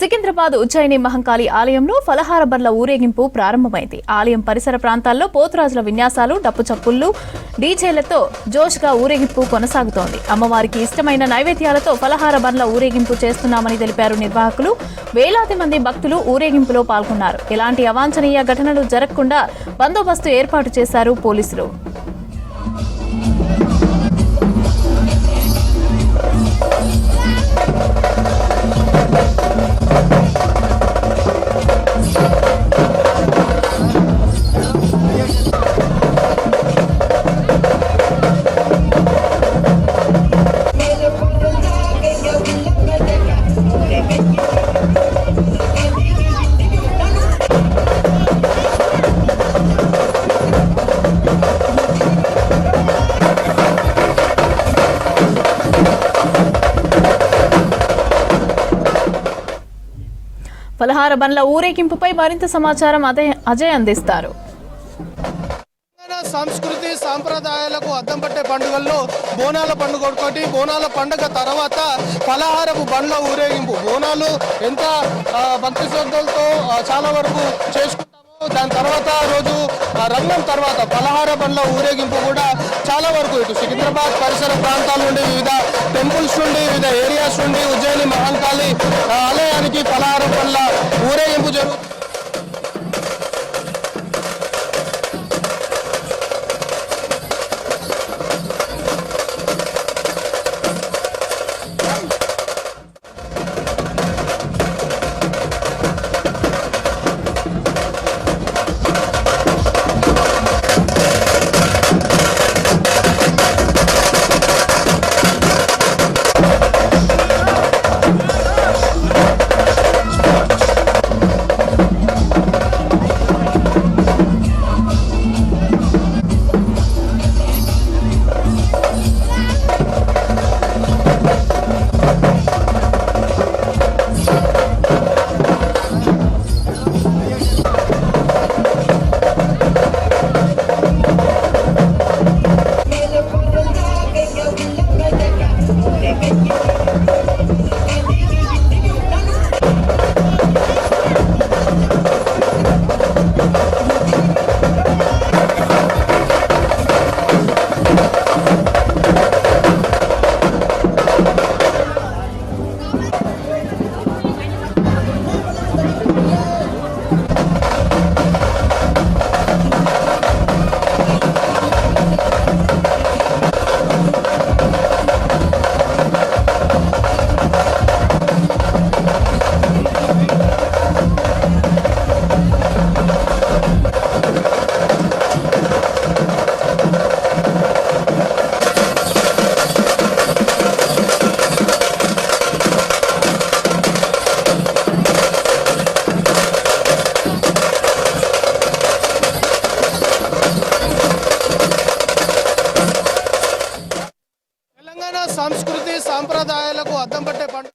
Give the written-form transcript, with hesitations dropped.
సికింద్రాబాద్ ఉజ్జయిని మహంకాళి ఆలయంలో ఫలహార బండ్ల ఊరేగింపు ప్రారంభమైంది. ఆలయం పరిసర ప్రాంతాల్లో పోతురాజుల విన్యాసాలు, డప్పు చప్పుళ్లు, డీజేలతో జోష్గా ఊరేగింపు కొనసాగుతోంది. అమ్మవారికి ఇష్టమైన నైవేద్యాలతో ఫలహార బండ్ల ఊరేగింపు చేస్తున్నామని తెలిపారు నిర్వాహకులు. వేలాది మంది భక్తులు ఊరేగింపులో పాల్గొన్నారు. ఎలాంటి అవాంఛనీయ ఘటనలు జరగకుండా బందోబస్తు ఏర్పాటు చేశారు పోలీసులు. ఫలహార బండ్ల ఊరేగింపుపై మరింత సమాచారం అజయ్ అందిస్తారు. సంస్కృతి సాంప్రదాయాలకు అద్దం పట్టే పండుగల్లో బోనాల పండుగ ఒకటి. బోనాల పండుగ తర్వాత ఫలహారపు బండ్ల ఊరేగింపు. బోనాలు ఎంత భక్తి శ్రద్ధలతో చాలా వరకు చేసుకుంటామో దాని తర్వాత రోజు రంగం తర్వాత ఫలహార బండ్ల ఊరేగింపు కూడా చాలా వరకు ఇటు సికింద్రాబాద్ పరిసర ప్రాంతాల నుండి, వివిధ టెంపుల్స్ నుండి, వివిధ ఏరియాస్ నుండి ఉజ్జయిని మహంకాళి ఆలయానికి ఫలహార బండ్ల ఊరేగింపు జరుగుతుంది. సంస్కృతి సాంప్రదాయాలకు అద్దం పట్టే పండుగ